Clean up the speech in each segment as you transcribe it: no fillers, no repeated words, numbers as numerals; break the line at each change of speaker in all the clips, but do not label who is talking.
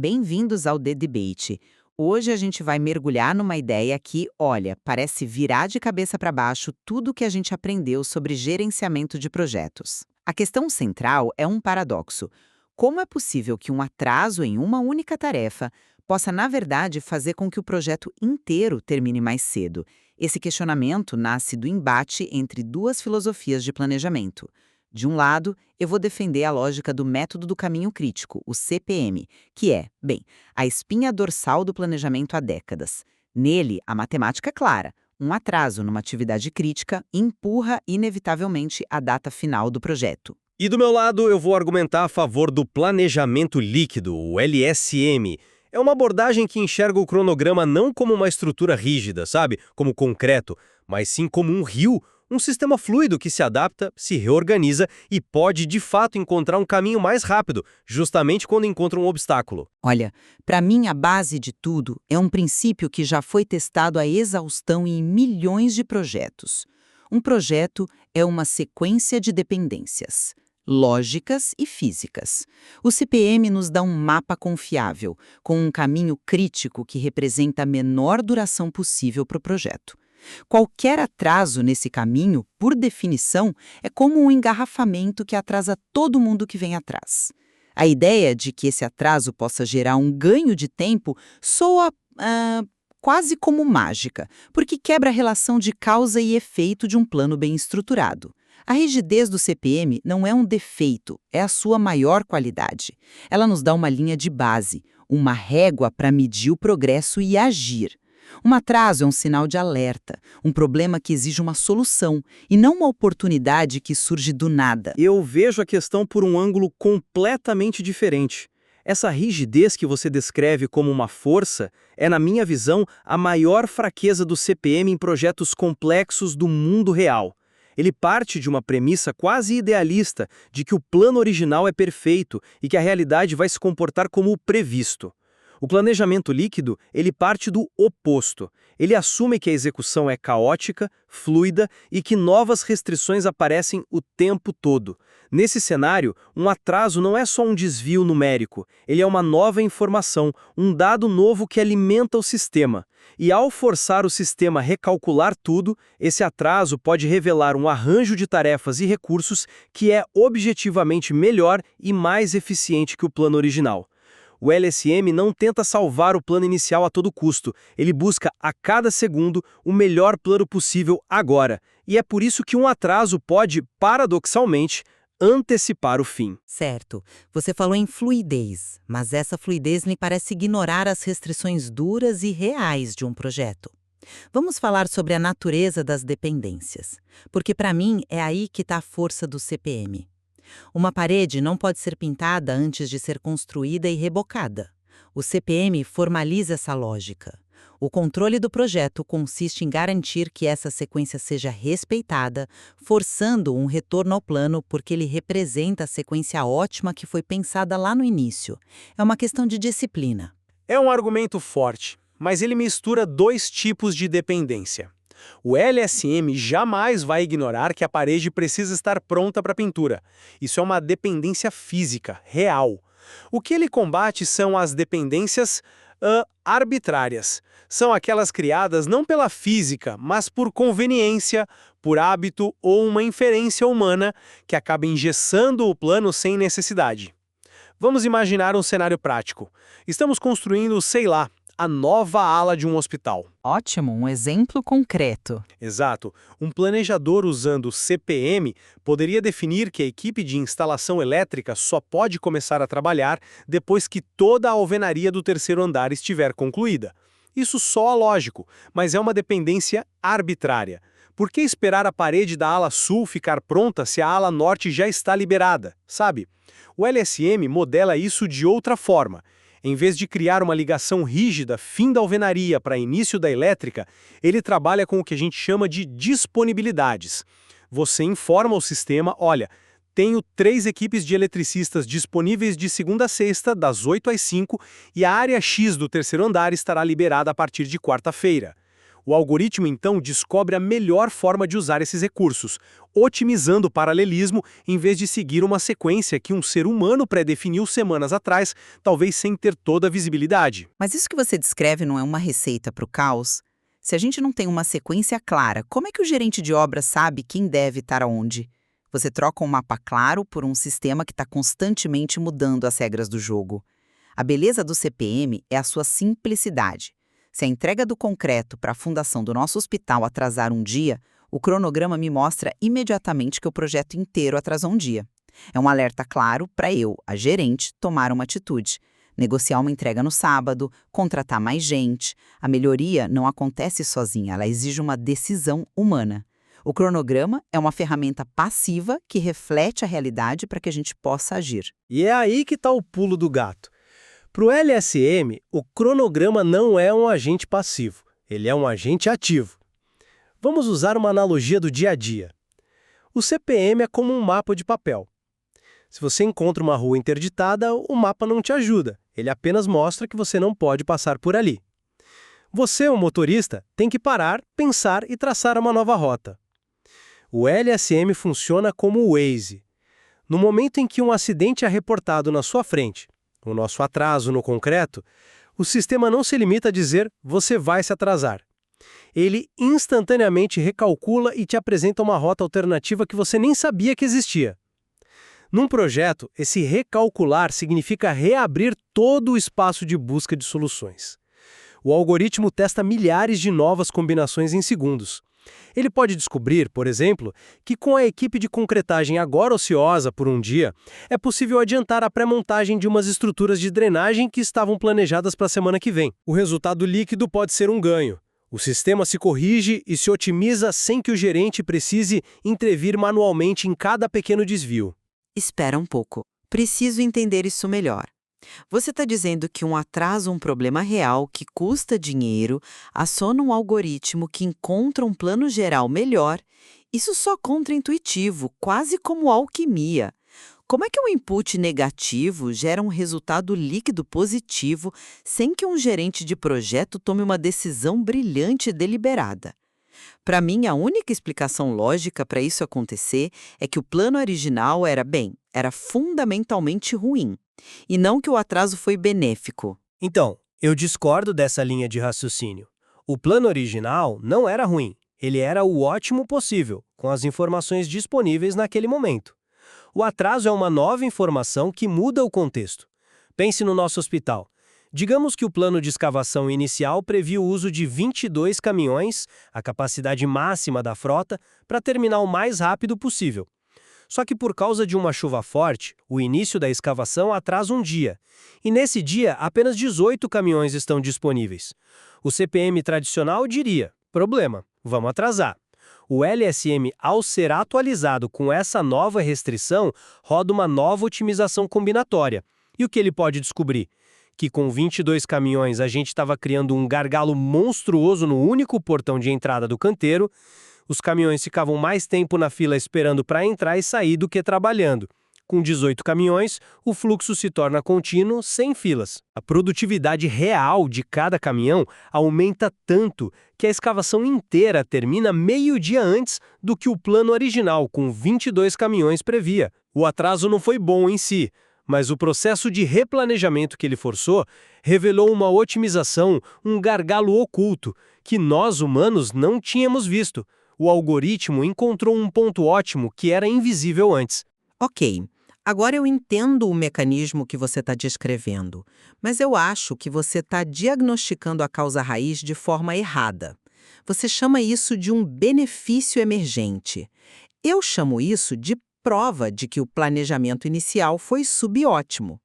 Bem-vindos ao The Debate. Hoje a gente vai mergulhar numa ideia que, olha, parece virar de cabeça para baixo tudo o que a gente aprendeu sobre gerenciamento de projetos. A questão central é um paradoxo. Como é possível que um atraso em uma única tarefa possa, na verdade, fazer com que o projeto inteiro termine mais cedo? Esse questionamento nasce do embate entre duas filosofias de planejamento. De um lado, eu vou defender a lógica do método do caminho crítico, o CPM, que é, bem, a espinha dorsal do planejamento há décadas. Nele, a matemática é clara. Um atraso numa atividade crítica empurra, inevitavelmente, a data final do projeto.
E do meu lado, eu vou argumentar a favor do planejamento líquido, o LSM. É uma abordagem que enxerga o cronograma não como uma estrutura rígida, sabe? Como concreto, mas sim como um rio, um sistema fluido que se adapta, se reorganiza e pode, de fato, encontrar um caminho mais rápido, justamente quando encontra um obstáculo.
Olha, para mim a base de tudo é um princípio que já foi testado à exaustão em milhões de projetos. Um projeto é uma sequência de dependências, lógicas e físicas. O CPM nos dá um mapa confiável, com um caminho crítico que representa a menor duração possível para o projeto. Qualquer atraso nesse caminho, por definição, é como um engarrafamento que atrasa todo mundo que vem atrás. A ideia de que esse atraso possa gerar um ganho de tempo soa quase como mágica, porque quebra a relação de causa e efeito de um plano bem estruturado. A rigidez do CPM não é um defeito, é a sua maior qualidade. Ela nos dá uma linha de base, uma régua para medir o progresso e agir. Um atraso é um sinal de alerta, um problema que exige uma solução, e não uma oportunidade que surge do nada.
Eu vejo a questão por um ângulo completamente diferente. Essa rigidez que você descreve como uma força é, na minha visão, a maior fraqueza do CPM em projetos complexos do mundo real. Ele parte de uma premissa quase idealista de que o plano original é perfeito e que a realidade vai se comportar como o previsto. O planejamento líquido, ele parte do oposto. Ele assume que a execução é caótica, fluida e que novas restrições aparecem o tempo todo. Nesse cenário, um atraso não é só um desvio numérico, ele é uma nova informação, um dado novo que alimenta o sistema. E ao forçar o sistema a recalcular tudo, esse atraso pode revelar um arranjo de tarefas e recursos que é objetivamente melhor e mais eficiente que o plano original. O LSM não tenta salvar o plano inicial a todo custo, ele busca a cada segundo o melhor plano possível agora. E é por isso que um atraso pode, paradoxalmente, antecipar o fim.
Certo. Você falou em fluidez, mas essa fluidez me parece ignorar as restrições duras e reais de um projeto. Vamos falar sobre a natureza das dependências, porque para mim é aí que está a força do CPM. Uma parede não pode ser pintada antes de ser construída e rebocada. O CPM formaliza essa lógica. O controle do projeto consiste em garantir que essa sequência seja respeitada, forçando um retorno ao plano porque ele representa a sequência ótima que foi pensada lá no início. É uma questão de disciplina.
É um argumento forte, mas ele mistura dois tipos de dependência. O LSM jamais vai ignorar que a parede precisa estar pronta para pintura. Isso é uma dependência física, real. O que ele combate são as dependências arbitrárias. São aquelas criadas não pela física, mas por conveniência, por hábito ou uma inferência humana que acaba engessando o plano sem necessidade. Vamos imaginar um cenário prático. Estamos construindo, sei lá, a nova ala de um hospital.
Ótimo, um exemplo concreto.
Exato. Um planejador usando CPM poderia definir que a equipe de instalação elétrica só pode começar a trabalhar depois que toda a alvenaria do terceiro andar estiver concluída. Isso soa lógico, mas é uma dependência arbitrária. Por que esperar a parede da ala sul ficar pronta se a ala norte já está liberada, sabe? O LSM modela isso de outra forma. Em vez de criar uma ligação rígida, fim da alvenaria para início da elétrica, ele trabalha com o que a gente chama de disponibilidades. Você informa o sistema, olha, tenho 3 equipes de eletricistas disponíveis de segunda a sexta, das 8 às 5, e a área X do terceiro andar estará liberada a partir de quarta-feira. O algoritmo, então, descobre a melhor forma de usar esses recursos, otimizando o paralelismo em vez de seguir uma sequência que um ser humano pré-definiu semanas atrás, talvez sem ter toda a visibilidade.
Mas isso que você descreve não é uma receita para o caos? Se a gente não tem uma sequência clara, como é que o gerente de obra sabe quem deve estar aonde? Você troca um mapa claro por um sistema que está constantemente mudando as regras do jogo. A beleza do CPM é a sua simplicidade. Se a entrega do concreto para a fundação do nosso hospital atrasar um dia, o cronograma me mostra imediatamente que o projeto inteiro atrasou um dia. É um alerta claro para eu, a gerente, tomar uma atitude. Negociar uma entrega no sábado, contratar mais gente. A melhoria não acontece sozinha, ela exige uma decisão humana. O cronograma é uma ferramenta passiva que reflete a realidade para que a gente possa agir.
E é aí que está o pulo do gato. Para o LSM, o cronograma não é um agente passivo, ele é um agente ativo. Vamos usar uma analogia do dia a dia. O CPM é como um mapa de papel. Se você encontra uma rua interditada, o mapa não te ajuda, ele apenas mostra que você não pode passar por ali. Você, o motorista, tem que parar, pensar e traçar uma nova rota. O LSM funciona como o Waze. No momento em que um acidente é reportado na sua frente, o nosso atraso no concreto, o sistema não se limita a dizer você vai se atrasar. Ele instantaneamente recalcula e te apresenta uma rota alternativa que você nem sabia que existia. Num projeto, esse recalcular significa reabrir todo o espaço de busca de soluções. O algoritmo testa milhares de novas combinações em segundos. Ele pode descobrir, por exemplo, que com a equipe de concretagem agora ociosa por um dia, é possível adiantar a pré-montagem de umas estruturas de drenagem que estavam planejadas para a semana que vem. O resultado líquido pode ser um ganho. O sistema se corrige e se otimiza sem que o gerente precise intervir manualmente em cada pequeno desvio.
Espera um pouco. Preciso entender isso melhor. Você está dizendo que um atraso, um problema real que custa dinheiro, aciona um algoritmo que encontra um plano geral melhor. Isso só contraintuitivo, quase como alquimia. Como é que um input negativo gera um resultado líquido positivo sem que um gerente de projeto tome uma decisão brilhante e deliberada? Para mim, a única explicação lógica para isso acontecer é que o plano original era fundamentalmente ruim. E não que o atraso foi benéfico.
Então, eu discordo dessa linha de raciocínio. O plano original não era ruim, ele era o ótimo possível, com as informações disponíveis naquele momento. O atraso é uma nova informação que muda o contexto. Pense no nosso hospital. Digamos que o plano de escavação inicial previa o uso de 22 caminhões, a capacidade máxima da frota, para terminar o mais rápido possível. Só que por causa de uma chuva forte, o início da escavação atrasa um dia. E nesse dia, apenas 18 caminhões estão disponíveis. O CPM tradicional diria, problema, vamos atrasar. O LSM, ao ser atualizado com essa nova restrição, roda uma nova otimização combinatória. E o que ele pode descobrir? Que com 22 caminhões a gente estava criando um gargalo monstruoso no único portão de entrada do canteiro. Os caminhões ficavam mais tempo na fila esperando para entrar e sair do que trabalhando. Com 18 caminhões, o fluxo se torna contínuo, sem filas. A produtividade real de cada caminhão aumenta tanto que a escavação inteira termina meio-dia antes do que o plano original, com 22 caminhões, previa. O atraso não foi bom em si, mas o processo de replanejamento que ele forçou revelou uma otimização, um gargalo oculto, que nós, humanos, não tínhamos visto. O algoritmo encontrou um ponto ótimo que era invisível antes.
Ok, agora eu entendo o mecanismo que você está descrevendo, mas eu acho que você está diagnosticando a causa raiz de forma errada. Você chama isso de um benefício emergente. Eu chamo isso de prova de que o planejamento inicial foi subótimo.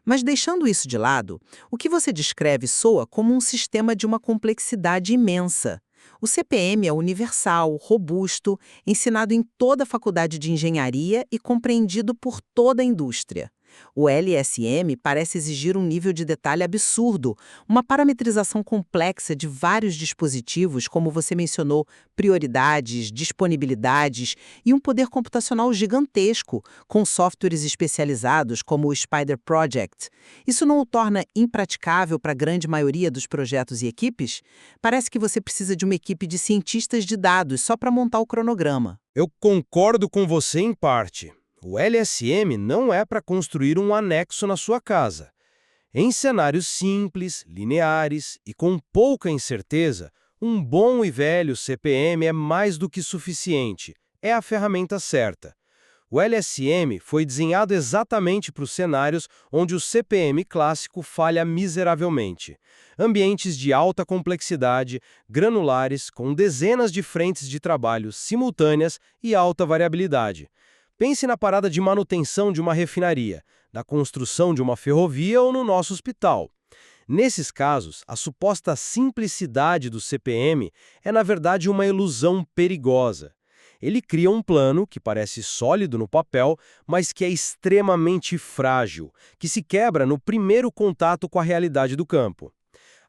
Mas deixando isso de lado, o que você descreve soa como um sistema de uma complexidade imensa. O CPM é universal, robusto, ensinado em toda a faculdade de engenharia e compreendido por toda a indústria. O LSM parece exigir um nível de detalhe absurdo, uma parametrização complexa de vários dispositivos, como você mencionou, prioridades, disponibilidades e um poder computacional gigantesco, com softwares especializados como o Spider Project. Isso não o torna impraticável para a grande maioria dos projetos e equipes? Parece que você precisa de uma equipe de cientistas de dados só para montar o cronograma.
Eu concordo com você em parte. O LSM não é para construir um anexo na sua casa. Em cenários simples, lineares e com pouca incerteza, um bom e velho CPM é mais do que suficiente. É a ferramenta certa. O LSM foi desenhado exatamente para os cenários onde o CPM clássico falha miseravelmente. Ambientes de alta complexidade, granulares, com dezenas de frentes de trabalho simultâneas e alta variabilidade. Pense na parada de manutenção de uma refinaria, na construção de uma ferrovia ou no nosso hospital. Nesses casos, a suposta simplicidade do CPM é, na verdade, uma ilusão perigosa. Ele cria um plano que parece sólido no papel, mas que é extremamente frágil, que se quebra no primeiro contato com a realidade do campo.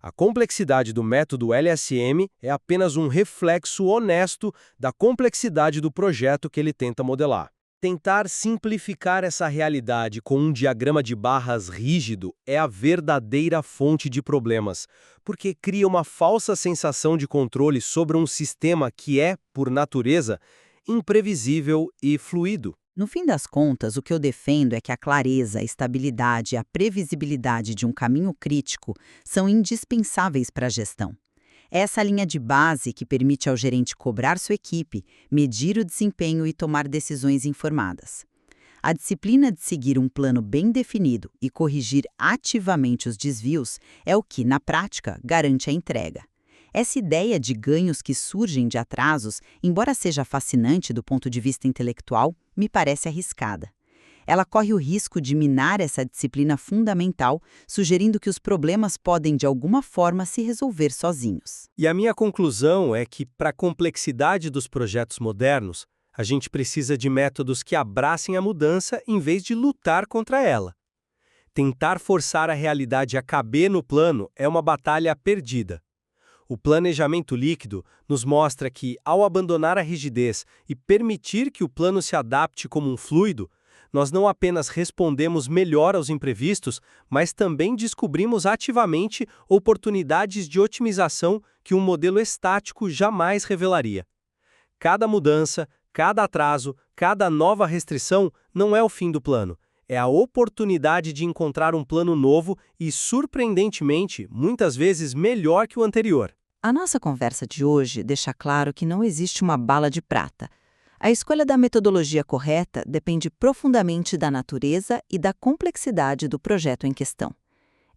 A complexidade do método LSM é apenas um reflexo honesto da complexidade do projeto que ele tenta modelar. Tentar simplificar essa realidade com um diagrama de barras rígido é a verdadeira fonte de problemas, porque cria uma falsa sensação de controle sobre um sistema que é, por natureza, imprevisível e fluido.
No fim das contas, o que eu defendo é que a clareza, a estabilidade e a previsibilidade de um caminho crítico são indispensáveis para a gestão. É essa linha de base que permite ao gerente cobrar sua equipe, medir o desempenho e tomar decisões informadas. A disciplina de seguir um plano bem definido e corrigir ativamente os desvios é o que, na prática, garante a entrega. Essa ideia de ganhos que surgem de atrasos, embora seja fascinante do ponto de vista intelectual, me parece arriscada. Ela corre o risco de minar essa disciplina fundamental, sugerindo que os problemas podem, de alguma forma, se resolver sozinhos.
E a minha conclusão é que, para a complexidade dos projetos modernos, a gente precisa de métodos que abracem a mudança em vez de lutar contra ela. Tentar forçar a realidade a caber no plano é uma batalha perdida. O planejamento líquido nos mostra que, ao abandonar a rigidez e permitir que o plano se adapte como um fluido, nós não apenas respondemos melhor aos imprevistos, mas também descobrimos ativamente oportunidades de otimização que um modelo estático jamais revelaria. Cada mudança, cada atraso, cada nova restrição não é o fim do plano. É a oportunidade de encontrar um plano novo e, surpreendentemente, muitas vezes melhor que o anterior.
A nossa conversa de hoje deixa claro que não existe uma bala de prata. A escolha da metodologia correta depende profundamente da natureza e da complexidade do projeto em questão.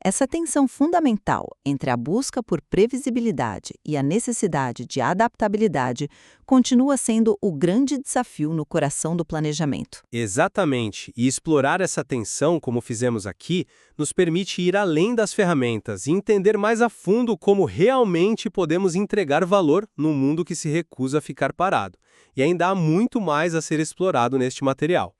Essa tensão fundamental entre a busca por previsibilidade e a necessidade de adaptabilidade continua sendo o grande desafio no coração do planejamento.
Exatamente, e explorar essa tensão, como fizemos aqui, nos permite ir além das ferramentas e entender mais a fundo como realmente podemos entregar valor num mundo que se recusa a ficar parado. E ainda há muito mais a ser explorado neste material.